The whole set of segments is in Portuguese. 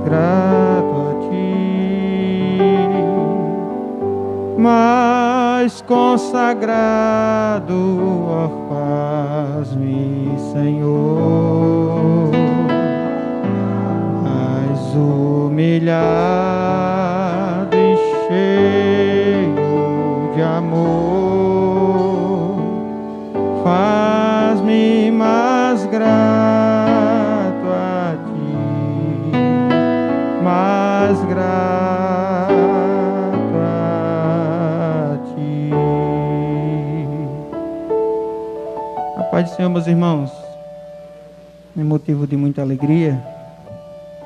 grato a ti, mais consagrado, ó, faz-me, Senhor, mais humilhado e cheio de amor, faz-me mais grato a ti, mais grato a ti. A paz do Senhor, meus irmãos, é motivo de muita alegria,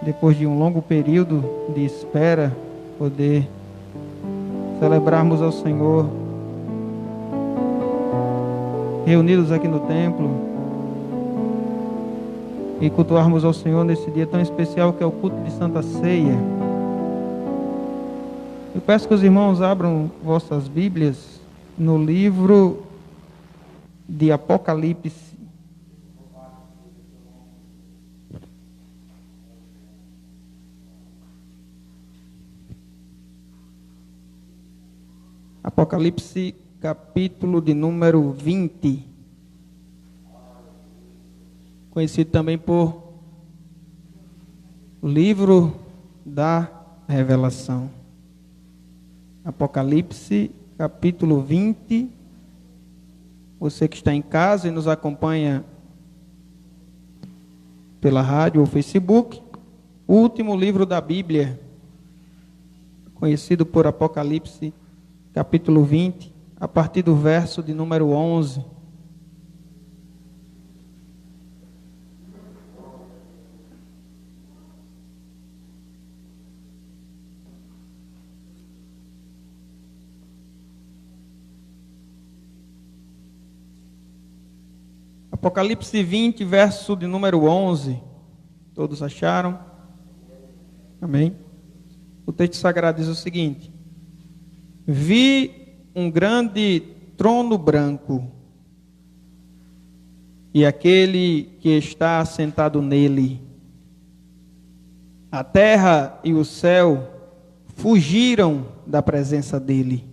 depois de um longo período de espera, poder celebrarmos ao Senhor, reunidos aqui no templo, e cultuarmos ao Senhor nesse dia tão especial que é o culto de Santa Ceia. Eu peço que os irmãos abram vossas Bíblias no livro de Apocalipse. Apocalipse, capítulo de número 20, conhecido também por livro da revelação. Apocalipse, capítulo 20. Você que está em casa e nos acompanha pela rádio ou Facebook, o último livro da Bíblia, conhecido por Apocalipse, capítulo 20, a partir do verso de número 11. Apocalipse 20, verso de número 11. Todos acharam? Amém? O texto sagrado diz o seguinte: vi um grande trono branco, e aquele que está assentado nele. A terra e o céu fugiram da presença dele,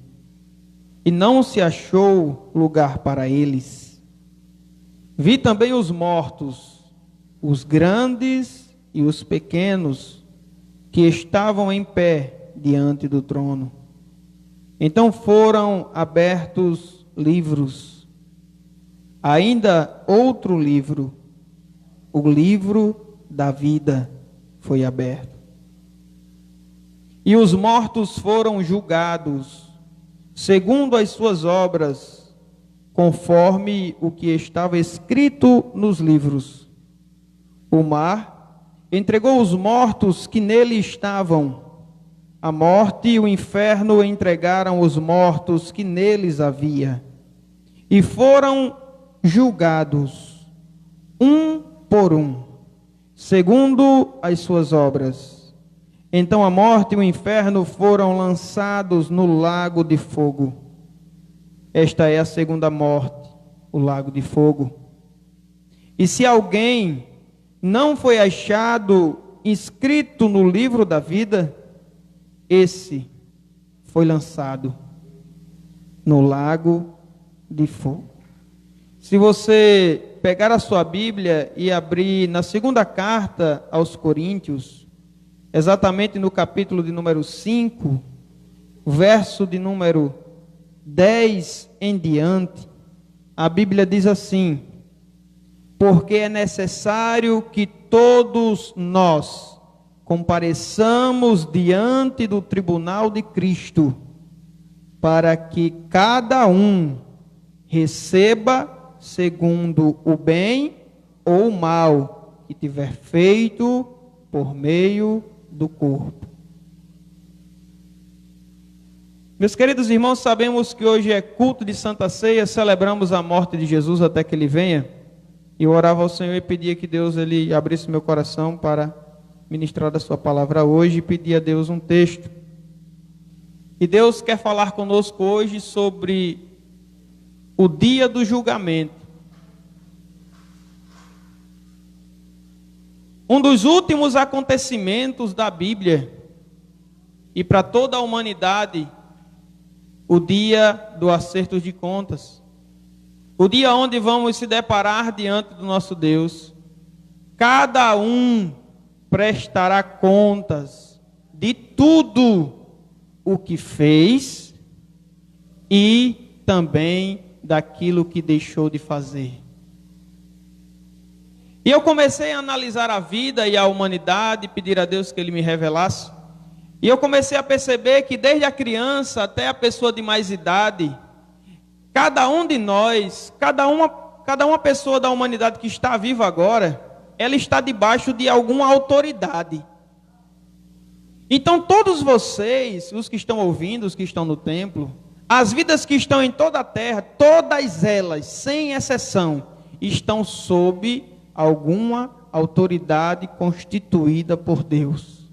e não se achou lugar para eles. Vi também os mortos, os grandes e os pequenos, que estavam em pé diante do trono. Então foram abertos livros. Ainda outro livro, o livro da vida, foi aberto. E os mortos foram julgados, segundo as suas obras, conforme o que estava escrito nos livros. O mar entregou os mortos que nele estavam. A morte e o inferno entregaram os mortos que neles havia, e foram julgados, um por um, segundo as suas obras. Então a morte e o inferno foram lançados no lago de fogo. Esta é a segunda morte, o lago de fogo. E se alguém não foi achado inscrito no livro da vida, esse foi lançado no lago de fogo. Se você pegar a sua Bíblia e abrir na segunda carta aos Coríntios, exatamente no capítulo de número 5, verso de número 10 em diante, a Bíblia diz assim: porque é necessário que todos nós compareçamos diante do tribunal de Cristo, para que cada um receba segundo o bem ou o mal que tiver feito por meio do corpo. Meus queridos irmãos, sabemos que hoje é culto de Santa Ceia, celebramos a morte de Jesus até que Ele venha. E eu orava ao Senhor e pedia que Deus Ele abrisse meu coração para ministrar a sua palavra hoje, e pedia a Deus um texto. E Deus quer falar conosco hoje sobre o dia do julgamento. Um dos últimos acontecimentos da Bíblia, e para toda a humanidade, o dia do acerto de contas. O dia onde vamos se deparar diante do nosso Deus. Cada um prestará contas de tudo o que fez e também daquilo que deixou de fazer. E eu comecei a analisar a vida e a humanidade, pedir a Deus que Ele me revelasse. E eu comecei a perceber que desde a criança até a pessoa de mais idade, cada um de nós, cada uma pessoa da humanidade que está viva agora, ela está debaixo de alguma autoridade. Então todos vocês, os que estão ouvindo, os que estão no templo, as vidas que estão em toda a terra, todas elas, sem exceção, estão sob alguma autoridade constituída por Deus.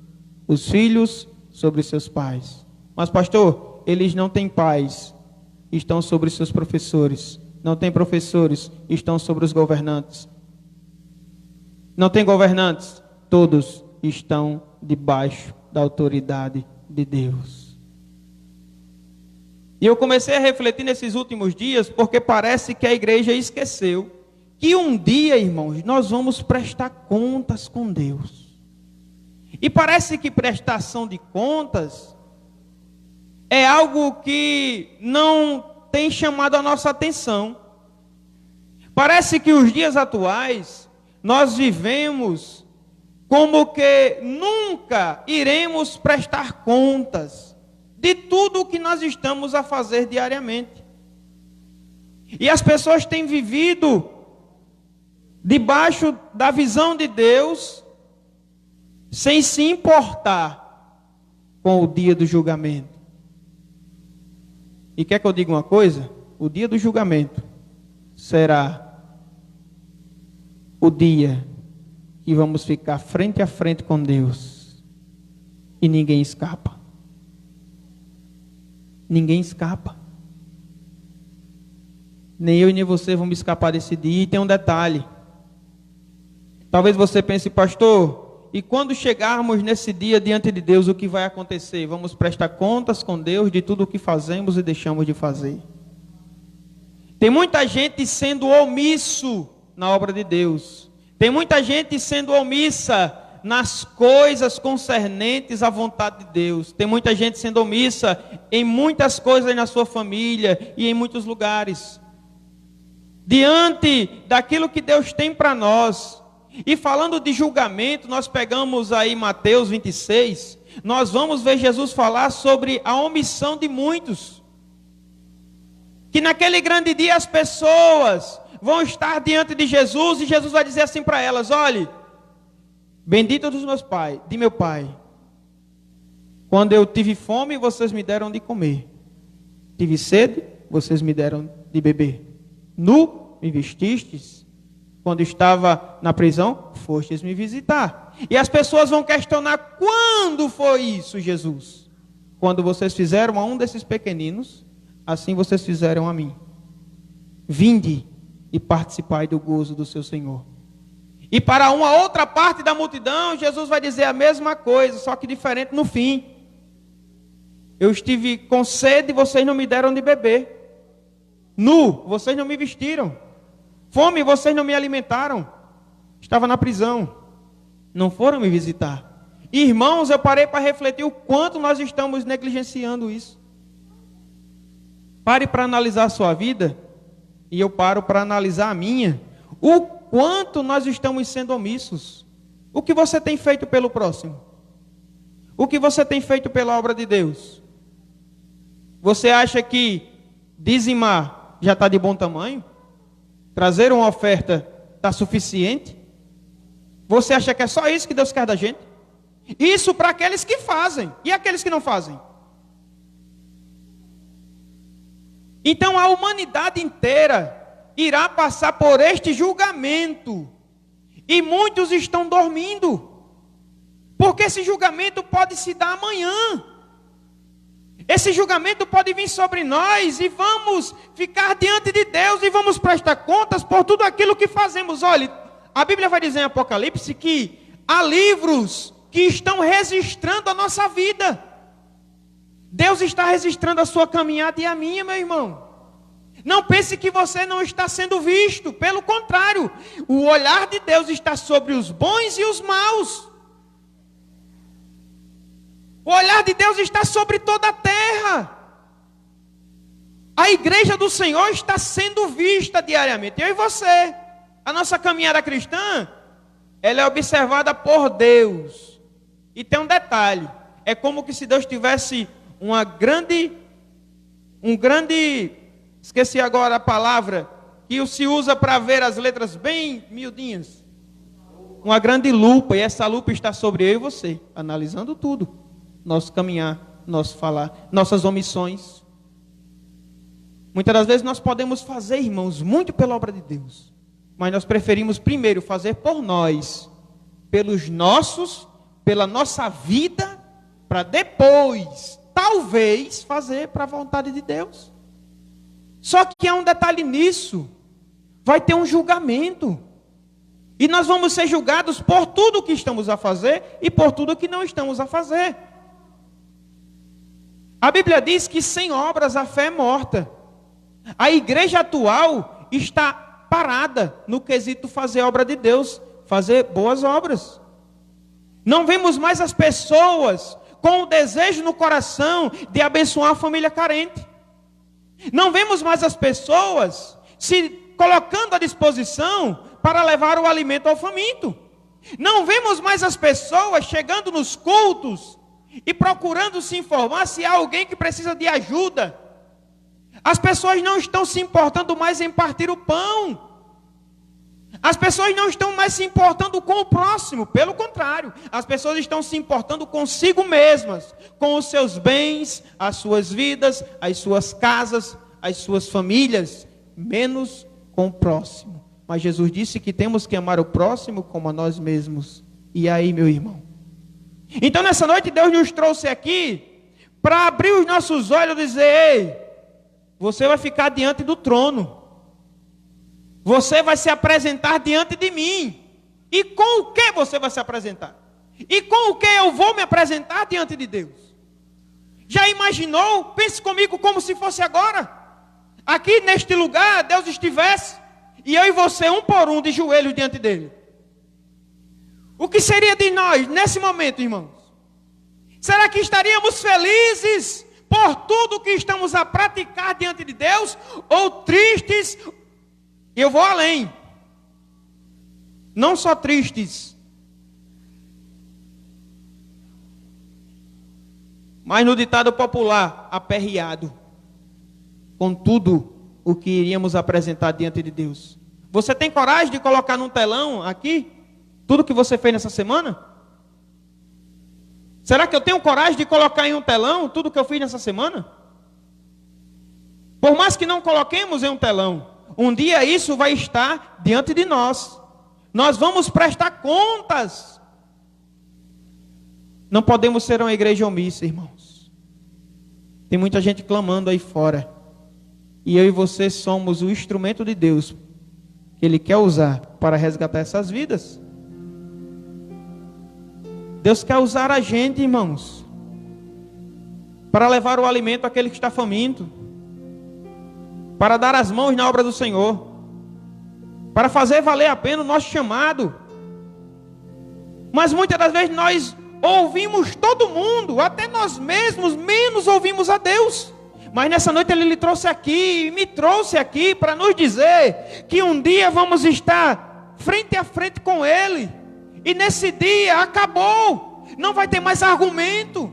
Os filhos sobre seus pais. Mas pastor, eles não têm pais, estão sobre seus professores. Não têm professores, estão sobre os governantes. Não tem governantes, todos estão debaixo da autoridade de Deus. E eu comecei a refletir nesses últimos dias, porque parece que a igreja esqueceu que um dia, irmãos, nós vamos prestar contas com Deus. E parece que prestação de contas é algo que não tem chamado a nossa atenção. Parece que os dias atuais nós vivemos como que nunca iremos prestar contas de tudo o que nós estamos a fazer diariamente. E as pessoas têm vivido debaixo da visão de Deus, sem se importar com o dia do julgamento. E quer que eu diga uma coisa? O dia do julgamento será o dia que vamos ficar frente a frente com Deus. E ninguém escapa. Ninguém escapa. Nem eu e nem você vamos escapar desse dia. E tem um detalhe. Talvez você pense, pastor, e quando chegarmos nesse dia diante de Deus, o que vai acontecer? Vamos prestar contas com Deus de tudo o que fazemos e deixamos de fazer. Tem muita gente sendo omisso na obra de Deus. Tem muita gente sendo omissa nas coisas concernentes à vontade de Deus. Tem muita gente sendo omissa em muitas coisas na sua família e em muitos lugares. Diante daquilo que Deus tem para nós. E falando de julgamento, nós pegamos aí Mateus 26, nós vamos ver Jesus falar sobre a omissão de muitos. Que naquele grande dia as pessoas vão estar diante de Jesus e Jesus vai dizer assim para elas: olhe, bendito dos meus pais, de meu pai. Quando eu tive fome, vocês me deram de comer. Tive sede, vocês me deram de beber. Nu, me vestistes. Quando estava na prisão, fostes me visitar. E as pessoas vão questionar: quando foi isso, Jesus? Quando vocês fizeram a um desses pequeninos, assim vocês fizeram a mim. Vinde e participai do gozo do seu Senhor. E para uma outra parte da multidão, Jesus vai dizer a mesma coisa, só que diferente no fim. Eu estive com sede e vocês não me deram de beber. Nu, vocês não me vestiram. Fome, vocês não me alimentaram. Estava na prisão. Não foram me visitar. Irmãos, eu parei para refletir o quanto nós estamos negligenciando isso. Pare para analisar a sua vida. E eu paro para analisar a minha. O quanto nós estamos sendo omissos. O que você tem feito pelo próximo? O que você tem feito pela obra de Deus? Você acha que dizimar já está de bom tamanho? Trazer uma oferta está suficiente? Você acha que é só isso que Deus quer da gente? Isso para aqueles que fazem. E aqueles que não fazem? Então a humanidade inteira irá passar por este julgamento. E muitos estão dormindo. Porque esse julgamento pode se dar amanhã. Esse julgamento pode vir sobre nós e vamos ficar diante de Deus e vamos prestar contas por tudo aquilo que fazemos. Olha, a Bíblia vai dizer em Apocalipse que há livros que estão registrando a nossa vida. Deus está registrando a sua caminhada e a minha, meu irmão. Não pense que você não está sendo visto. Pelo contrário, o olhar de Deus está sobre os bons e os maus. O olhar de Deus está sobre toda a terra. A igreja do Senhor está sendo vista diariamente. Eu e você. A nossa caminhada cristã, ela é observada por Deus. E tem um detalhe. É como que se Deus tivesse esqueci agora a palavra, que se usa para ver as letras bem miudinhas. Uma grande lupa, e essa lupa está sobre eu e você, analisando tudo. Nosso caminhar, nosso falar, nossas omissões. Muitas das vezes nós podemos fazer, irmãos, muito pela obra de Deus. Mas nós preferimos primeiro fazer por nós, pela nossa vida, para depois, talvez, fazer para a vontade de Deus. Só que há um detalhe nisso. Vai ter um julgamento. E nós vamos ser julgados por tudo o que estamos a fazer e por tudo o que não estamos a fazer. A Bíblia diz que sem obras a fé é morta. A igreja atual está parada no quesito fazer obra de Deus, fazer boas obras. Não vemos mais as pessoas com o desejo no coração de abençoar a família carente. Não vemos mais as pessoas se colocando à disposição para levar o alimento ao faminto. Não vemos mais as pessoas chegando nos cultos e procurando se informar se há alguém que precisa de ajuda. As pessoas não estão se importando mais em partir o pão. As pessoas não estão mais se importando com o próximo. Pelo contrário, as pessoas estão se importando consigo mesmas, com os seus bens, as suas vidas, as suas casas, as suas famílias, menos com o próximo. Mas Jesus disse que temos que amar o próximo como a nós mesmos. E aí, meu irmão? Então, nessa noite, Deus nos trouxe aqui para abrir os nossos olhos e dizer: ei, você vai ficar diante do trono. Você vai se apresentar diante de mim. E com o que você vai se apresentar? E com o que eu vou me apresentar diante de Deus? Já imaginou? Pense comigo como se fosse agora. Aqui neste lugar, Deus estivesse, e eu e você, um por um, de joelhos diante dele. O que seria de nós nesse momento, irmãos? Será que estaríamos felizes por tudo que estamos a praticar diante de Deus? Ou tristes? E eu vou além. Não só tristes, mas no ditado popular, aperreado com tudo o que iríamos apresentar diante de Deus. Você tem coragem de colocar num telão aqui tudo que você fez nessa semana? Será que eu tenho coragem de colocar em um telão tudo que eu fiz nessa semana? Por mais que não coloquemos em um telão, um dia isso vai estar diante de nós. Nós vamos prestar contas. Não podemos ser uma igreja omissa, irmãos. Tem muita gente clamando aí fora. E eu e você somos o instrumento de Deus que Ele quer usar para resgatar essas vidas. Deus quer usar a gente, irmãos, para levar o alimento àquele que está faminto, para dar as mãos na obra do Senhor, para fazer valer a pena o nosso chamado. Mas muitas das vezes nós ouvimos todo mundo, até nós mesmos, menos ouvimos a Deus. Mas nessa noite Ele lhe trouxe aqui, me trouxe aqui para nos dizer que um dia vamos estar frente a frente com Ele. E nesse dia acabou, não vai ter mais argumento,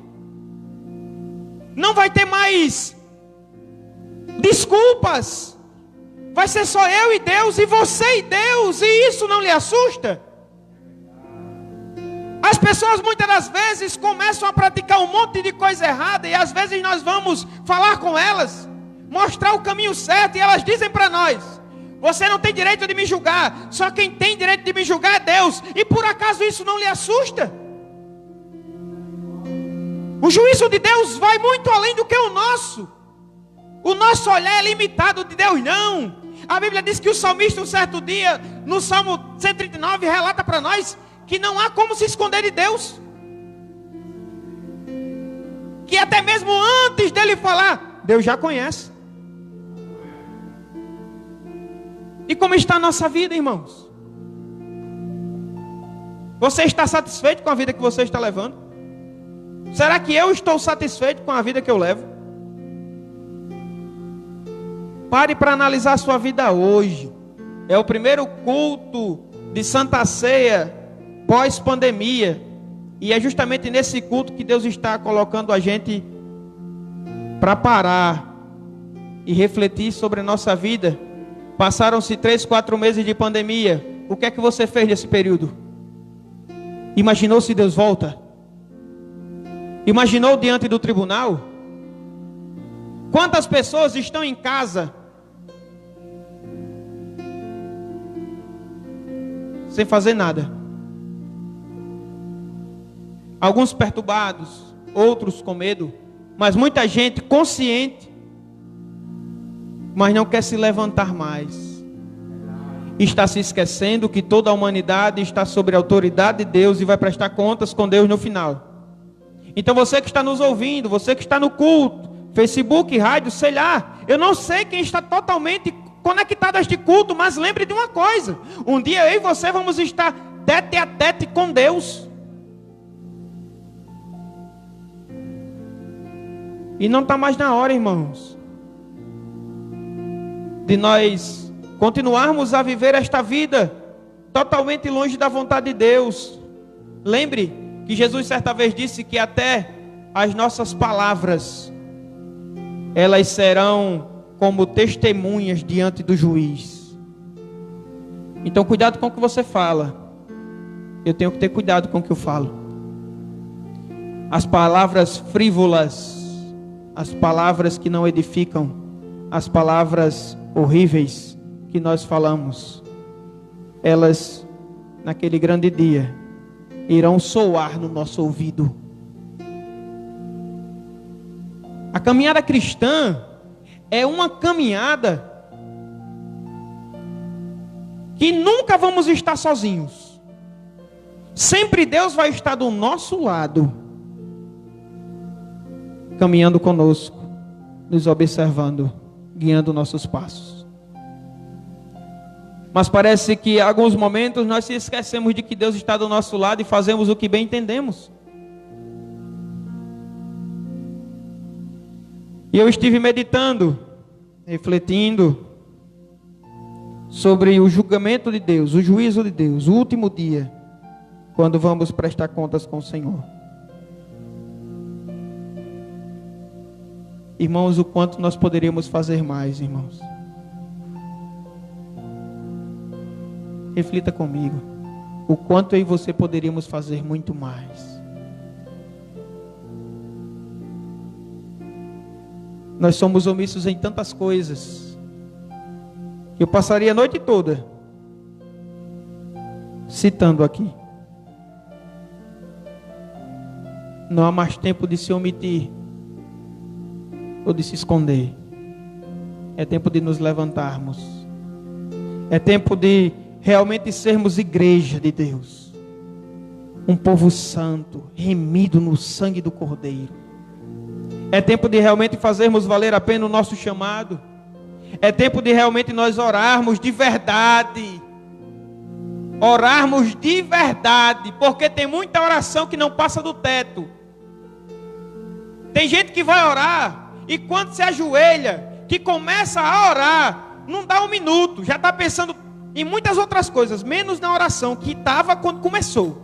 não vai ter mais desculpas, vai ser só eu e Deus, e você e Deus, e isso não lhe assusta? As pessoas muitas das vezes começam a praticar um monte de coisa errada, e às vezes nós vamos falar com elas, mostrar o caminho certo, e elas dizem para nós: você não tem direito de me julgar, só quem tem direito de me julgar é Deus. E por acaso isso não lhe assusta? O juízo de Deus vai muito além do que o nosso. O nosso olhar é limitado, de Deus não. A Bíblia diz que o salmista, um certo dia, no Salmo 139, relata para nós que não há como se esconder de Deus. Que até mesmo antes dele falar, Deus já conhece. E como está a nossa vida, irmãos? Você está satisfeito com a vida que você está levando? Será que eu estou satisfeito com a vida que eu levo? Pare para analisar a sua vida hoje. É o primeiro culto de Santa Ceia pós-pandemia. E é justamente nesse culto que Deus está colocando a gente para parar e refletir sobre a nossa vida. Passaram-se 3, 4 meses de pandemia. O que é que você fez nesse período? Imaginou se Deus volta? Imaginou diante do tribunal? Quantas pessoas estão em casa sem fazer nada? Alguns perturbados, outros com medo, mas muita gente consciente, mas não quer se levantar mais. Está se esquecendo que toda a humanidade está sob a autoridade de Deus e vai prestar contas com Deus no final. Então você que está nos ouvindo, você que está no culto, Facebook, rádio, sei lá, eu não sei quem está totalmente conectado a este culto, mas lembre de uma coisa: um dia eu e você vamos estar tete a tete com Deus. E não está mais na hora, irmãos, de nós continuarmos a viver esta vida totalmente longe da vontade de Deus. Lembre que Jesus certa vez disse que até as nossas palavras, elas serão como testemunhas diante do juiz. Então cuidado com o que você fala. Eu tenho que ter cuidado com o que eu falo. As palavras frívolas, as palavras que não edificam, as palavras horríveis que nós falamos, elas naquele grande dia irão soar no nosso ouvido. A caminhada cristã é uma caminhada que nunca vamos estar sozinhos. Sempre Deus vai estar do nosso lado, caminhando conosco, nos observando, guiando nossos passos. Mas parece que em alguns momentos nós se esquecemos de que Deus está do nosso lado e fazemos o que bem entendemos. E eu estive meditando, refletindo sobre o julgamento de Deus, o juízo de Deus, o último dia, quando vamos prestar contas com o Senhor. Irmãos, o quanto nós poderíamos fazer mais, irmãos. Reflita comigo. O quanto eu e você poderíamos fazer muito mais. Nós somos omissos em tantas coisas. Eu passaria a noite toda citando aqui. Não há mais tempo de se omitir ou de se esconder. É tempo de nos levantarmos. É tempo de realmente sermos igreja de Deus, um povo santo, remido no sangue do Cordeiro. É tempo de realmente fazermos valer a pena o nosso chamado. É tempo de realmente nós orarmos de verdade. Orarmos de verdade, porque tem muita oração que não passa do teto. Tem gente que vai orar e quando se ajoelha, que começa a orar, não dá um minuto, já está pensando em muitas outras coisas, menos na oração que estava quando começou.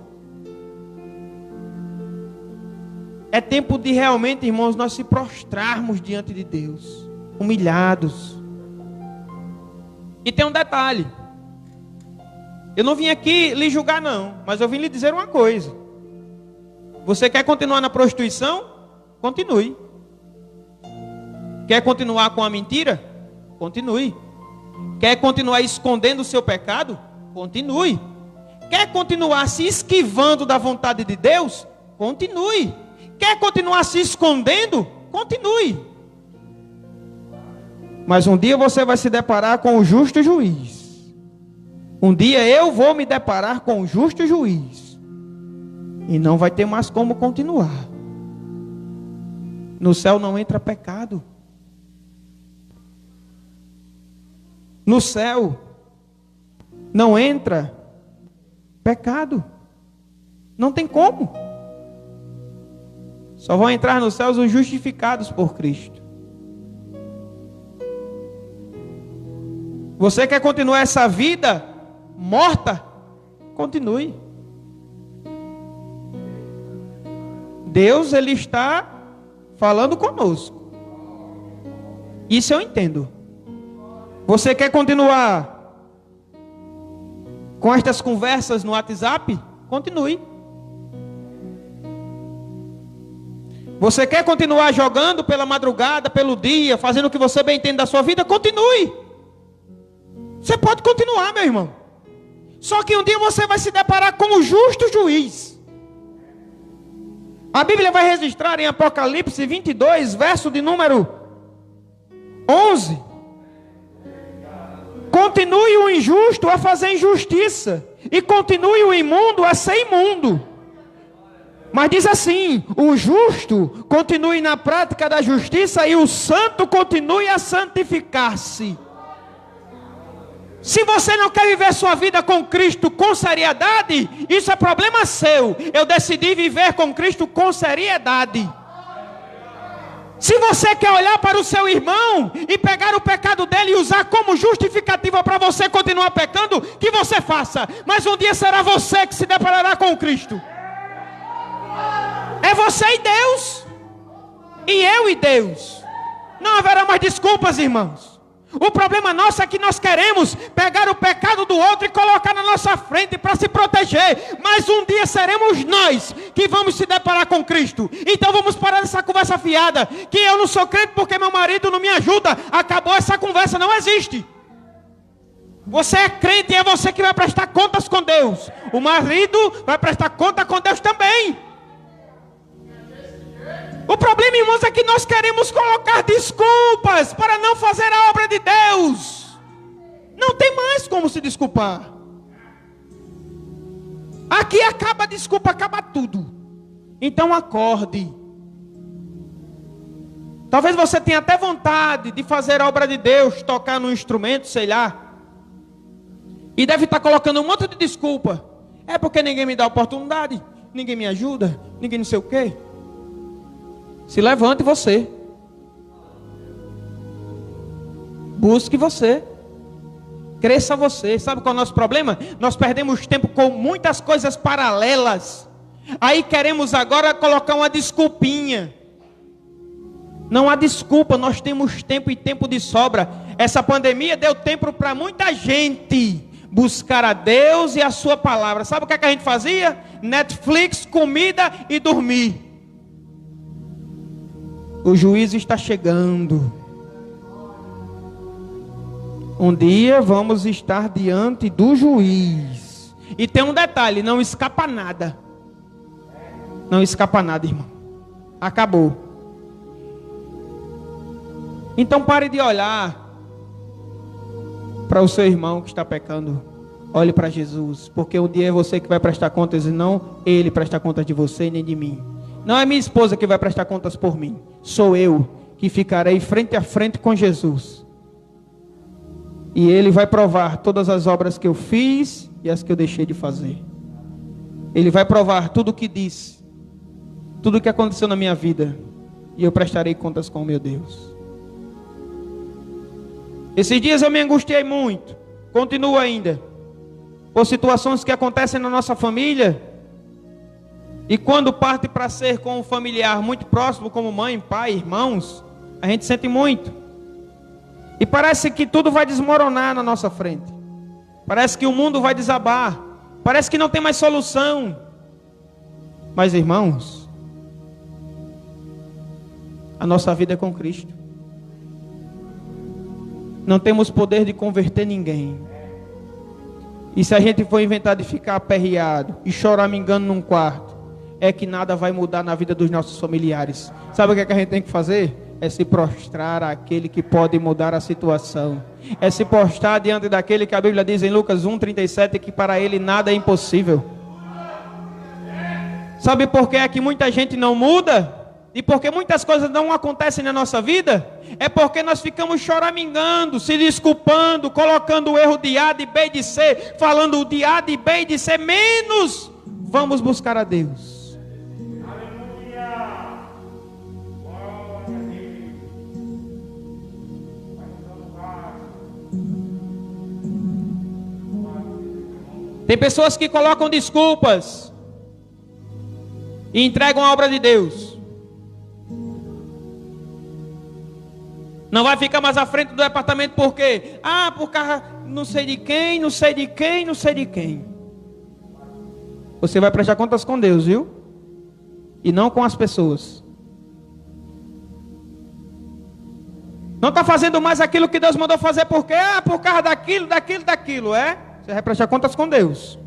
É tempo de realmente, irmãos, nós se prostrarmos diante de Deus, humilhados. E tem um detalhe: eu não vim aqui lhe julgar não, mas eu vim lhe dizer uma coisa. Você quer continuar na prostituição? Continue. Quer continuar com a mentira? Continue. Quer continuar escondendo o seu pecado? Continue. Quer continuar se esquivando da vontade de Deus? Continue. Quer continuar se escondendo? Continue. Mas um dia você vai se deparar com o justo juiz. Um dia eu vou me deparar com o justo juiz. E não vai ter mais como continuar. No céu não entra pecado. No céu não entra pecado. Não tem como. Só vão entrar nos céus os justificados por Cristo. Você quer continuar essa vida morta? Continue. Deus, Ele está falando conosco. Isso eu entendo. Você quer continuar com estas conversas no WhatsApp? Continue. Você quer continuar jogando pela madrugada, pelo dia, fazendo o que você bem entende da sua vida? Continue. Você pode continuar, meu irmão. Só que um dia você vai se deparar com o justo juiz. A Bíblia vai registrar em Apocalipse 22, verso de número 11. Continue o injusto a fazer injustiça, e continue o imundo a ser imundo. Mas diz assim: o justo continue na prática da justiça, e o santo continue a santificar-se. Se você não quer viver sua vida com Cristo com seriedade, isso é problema seu. Eu decidi viver com Cristo com seriedade. Se você quer olhar para o seu irmão e pegar o pecado dele e usar como justificativa para você continuar pecando, que você faça. Mas um dia será você que se deparará com Cristo. É você e Deus. E eu e Deus. Não haverá mais desculpas, irmãos. O problema nosso é que nós queremos pegar o pecado do outro e colocar na nossa frente para se proteger. Mas um dia seremos nós que vamos se deparar com Cristo. Então vamos parar dessa conversa fiada. Que eu não sou crente porque meu marido não me ajuda. Acabou essa conversa, não existe. Você é crente e é você que vai prestar contas com Deus. O marido vai prestar conta com Deus também. O problema, irmãos, é que nós queremos colocar desculpas para não fazer a obra de Deus. Não tem mais como se desculpar. Aqui acaba a desculpa, acaba tudo. Então acorde. Talvez você tenha até vontade de fazer a obra de Deus, tocar num instrumento, sei lá. E deve estar colocando um monte de desculpa. É porque ninguém me dá oportunidade, ninguém me ajuda, ninguém não sei o quê. Se levante você. Busque você. Cresça você. Sabe qual é o nosso problema? Nós perdemos tempo com muitas coisas paralelas. Aí queremos agora colocar uma desculpinha. Não há desculpa, nós temos tempo e tempo de sobra. Essa pandemia deu tempo para muita gente buscar a Deus e a sua palavra. Sabe o que a gente fazia? Netflix, comida e dormir. O juízo está chegando. Um dia vamos estar diante do juiz. E tem um detalhe, não escapa nada. Não escapa nada, irmão. Acabou. Então pare de olhar para o seu irmão que está pecando. Olhe para Jesus, porque um dia é você que vai prestar contas e não ele prestar contas de você nem de mim. Não é minha esposa que vai prestar contas por mim. Sou eu que ficarei frente a frente com Jesus. E Ele vai provar todas as obras que eu fiz e as que eu deixei de fazer. Ele vai provar tudo o que disse. Tudo o que aconteceu na minha vida. E eu prestarei contas com o meu Deus. Esses dias eu me angustiei muito. Continuo ainda. Por situações que acontecem na nossa família. E quando parte para ser com um familiar muito próximo, como mãe, pai, irmãos, a gente sente muito. E parece que tudo vai desmoronar na nossa frente. Parece que o mundo vai desabar. Parece que não tem mais solução. Mas, irmãos, a nossa vida é com Cristo. Não temos poder de converter ninguém. E se a gente for inventar de ficar aperreado e choramingando num quarto, é que nada vai mudar na vida dos nossos familiares. Sabe o que a gente tem que fazer? É se prostrar àquele que pode mudar a situação. É se prostrar diante daquele que a Bíblia diz em Lucas 1:37 que para ele nada é impossível. Sabe por que é que muita gente não muda? E porque muitas coisas não acontecem na nossa vida? É porque nós ficamos choramingando, se desculpando, colocando o erro de A, de B, de C, falando de A, de B e de C, menos vamos buscar a Deus. Aleluia! Tem pessoas que colocam desculpas e entregam a obra de Deus. Não vai ficar mais à frente do departamento por quê? Por causa não sei de quem, não sei de quem, não sei de quem. Você vai prestar contas com Deus, viu? E não com as pessoas. Não está fazendo mais aquilo que Deus mandou fazer por quê? Por causa daquilo, Você vai prestar contas com Deus.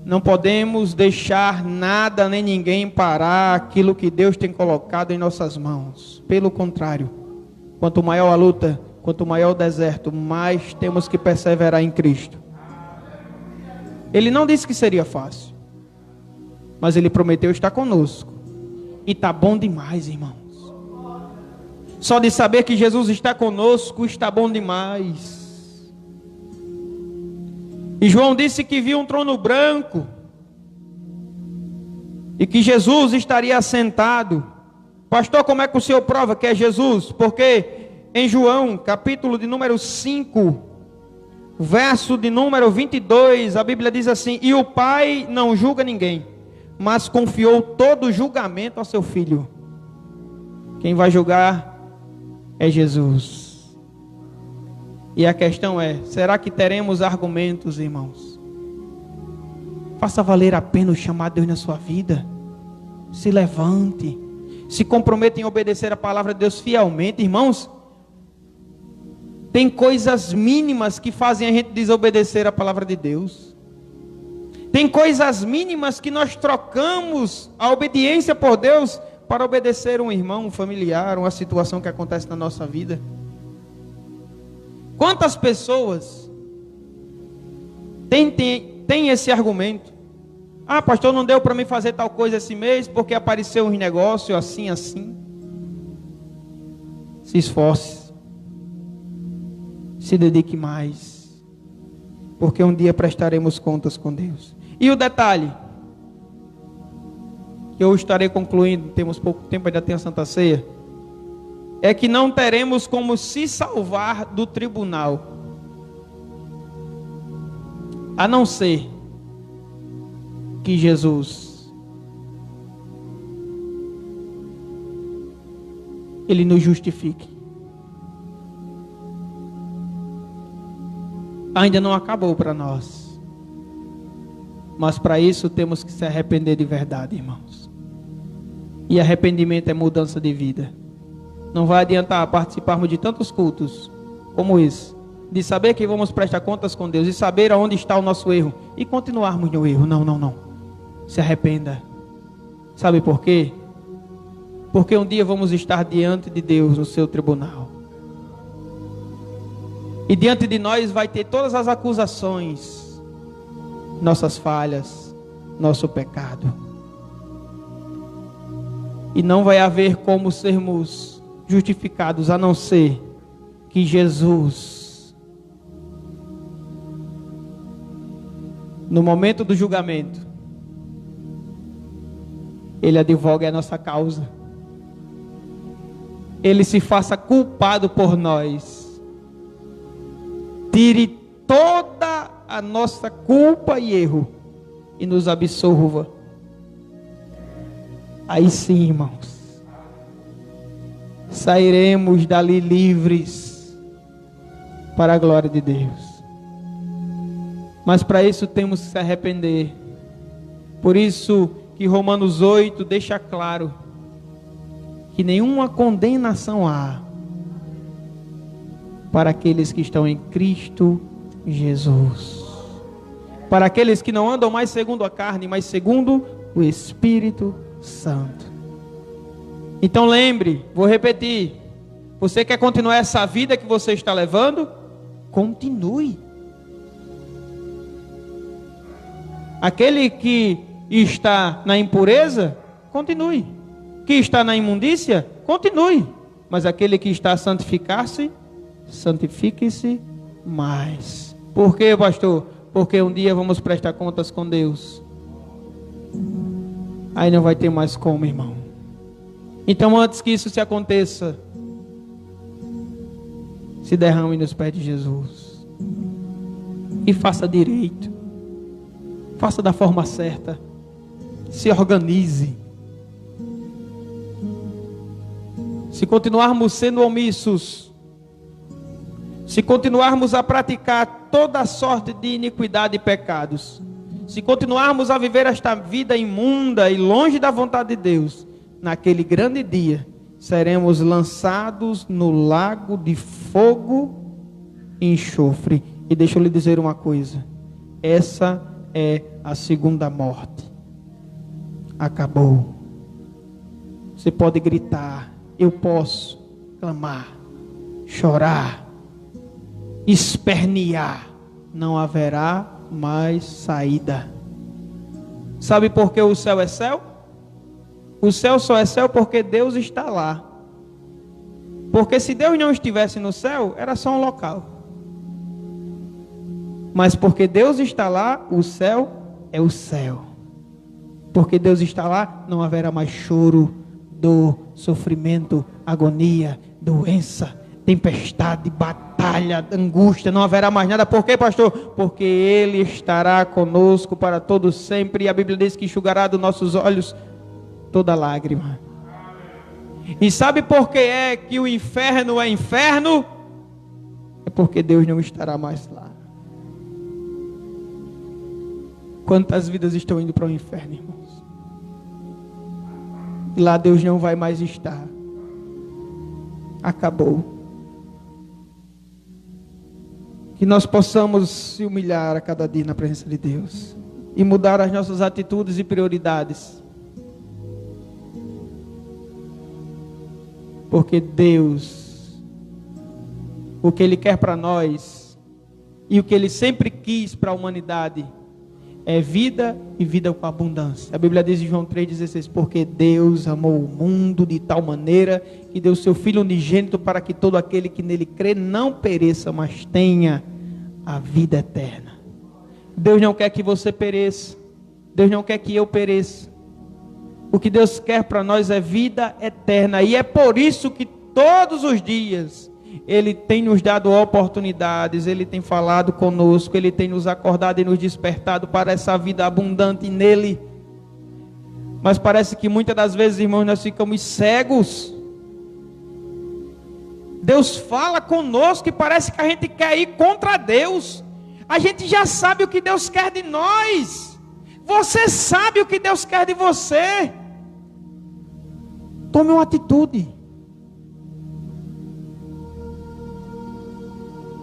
Não podemos deixar nada nem ninguém parar aquilo que Deus tem colocado em nossas mãos. Pelo contrário, quanto maior a luta, quanto maior o deserto, mais temos que perseverar em Cristo. Ele não disse que seria fácil, mas Ele prometeu estar conosco. E está bom demais, irmãos. Só de saber que Jesus está conosco, está bom demais. E João disse que viu um trono branco e que Jesus estaria assentado. Pastor, como é que o senhor prova que é Jesus? Porque em João, capítulo de número 5, verso de número 22, a Bíblia diz assim: e o Pai não julga ninguém, mas confiou todo o julgamento ao seu Filho. Quem vai julgar é Jesus. E a questão é, será que teremos argumentos, irmãos? Faça valer a pena o chamar Deus na sua vida. Se levante. Se comprometa em obedecer a palavra de Deus fielmente, irmãos. Tem coisas mínimas que fazem a gente desobedecer a palavra de Deus. Tem coisas mínimas que nós trocamos a obediência por Deus para obedecer um irmão, um familiar, uma situação que acontece na nossa vida. Quantas pessoas tem esse argumento? Pastor, não deu para mim fazer tal coisa esse mês porque apareceu uns negócios assim. Se esforce. Se dedique mais. Porque um dia prestaremos contas com Deus. E o detalhe, que eu estarei concluindo, temos pouco tempo, ainda tem a Santa Ceia, é que não teremos como se salvar do tribunal, a não ser que Jesus, Ele nos justifique. Ainda não acabou para nós, mas para isso temos que se arrepender de verdade, irmãos. E arrependimento é mudança de vida. Não vai adiantar participarmos de tantos cultos como esse, de saber que vamos prestar contas com Deus, e saber aonde está o nosso erro, e continuarmos no erro. Não. Se arrependa. Sabe por quê? Porque um dia vamos estar diante de Deus no seu tribunal. E diante de nós vai ter todas as acusações, nossas falhas, nosso pecado. E não vai haver como sermos justificados, a não ser que Jesus, no momento do julgamento, Ele advogue a nossa causa. Ele se faça culpado por nós. Tire toda a nossa culpa e erro e nos absolva. Aí sim, irmãos, sairemos dali livres para a glória de Deus. Mas para isso temos que se arrepender. Por isso que Romanos 8 deixa claro que nenhuma condenação há para aqueles que estão em Cristo Jesus. Para aqueles que não andam mais segundo a carne, mas segundo o Espírito Santo. Então lembre, vou repetir, você quer continuar essa vida que você está levando? Continue. Aquele que está na impureza, continue. Que está na imundícia, continue. Mas aquele que está a santificar-se, santifique-se mais. Por quê, pastor? Porque um dia vamos prestar contas com Deus. Aí não vai ter mais como, irmão. Então, antes que isso se aconteça, se derrame nos pés de Jesus. E faça direito. Faça da forma certa. Se organize. Se continuarmos sendo omissos, se continuarmos a praticar toda sorte de iniquidade e pecados, se continuarmos a viver esta vida imunda e longe da vontade de Deus, naquele grande dia, seremos lançados no lago de fogo e enxofre. E deixa eu lhe dizer uma coisa, essa é a segunda morte. Acabou. Você pode gritar, eu posso clamar, chorar, espernear, não haverá mais saída. Sabe por que o céu é céu? O céu só é céu porque Deus está lá. Porque se Deus não estivesse no céu, era só um local. Mas porque Deus está lá, o céu é o céu. Porque Deus está lá, não haverá mais choro, dor, sofrimento, agonia, doença, tempestade, batalha, angústia, não haverá mais nada. Por quê, pastor? Porque Ele estará conosco para todo sempre, e a Bíblia diz que enxugará dos nossos olhos toda lágrima. E sabe por que é que o inferno é inferno? É porque Deus não estará mais lá. Quantas vidas estão indo para o inferno, irmãos? E lá Deus não vai mais estar. Acabou. Que nós possamos se humilhar a cada dia na presença de Deus e mudar as nossas atitudes e prioridades. Porque Deus, o que Ele quer para nós e o que Ele sempre quis para a humanidade é vida e vida com abundância. A Bíblia diz em João 3,16, porque Deus amou o mundo de tal maneira que deu seu Filho unigênito para que todo aquele que nele crê não pereça, mas tenha a vida eterna. Deus não quer que você pereça. Deus não quer que eu pereça. O que Deus quer para nós é vida eterna. E é por isso que todos os dias Ele tem nos dado oportunidades, Ele tem falado conosco, Ele tem nos acordado e nos despertado para essa vida abundante nele. Mas parece que muitas das vezes, irmãos, nós ficamos cegos. Deus fala conosco e parece que a gente quer ir contra Deus. A gente já sabe o que Deus quer de nós. Você sabe o que Deus quer de você. Tome uma atitude.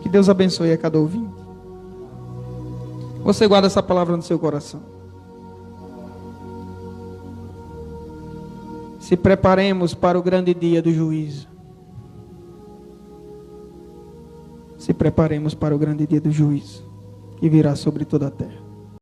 Que Deus abençoe a cada ouvinte. Você guarda essa palavra no seu coração. Se preparemos para o grande dia do juízo. Se preparemos para o grande dia do juízo que virá sobre toda a terra.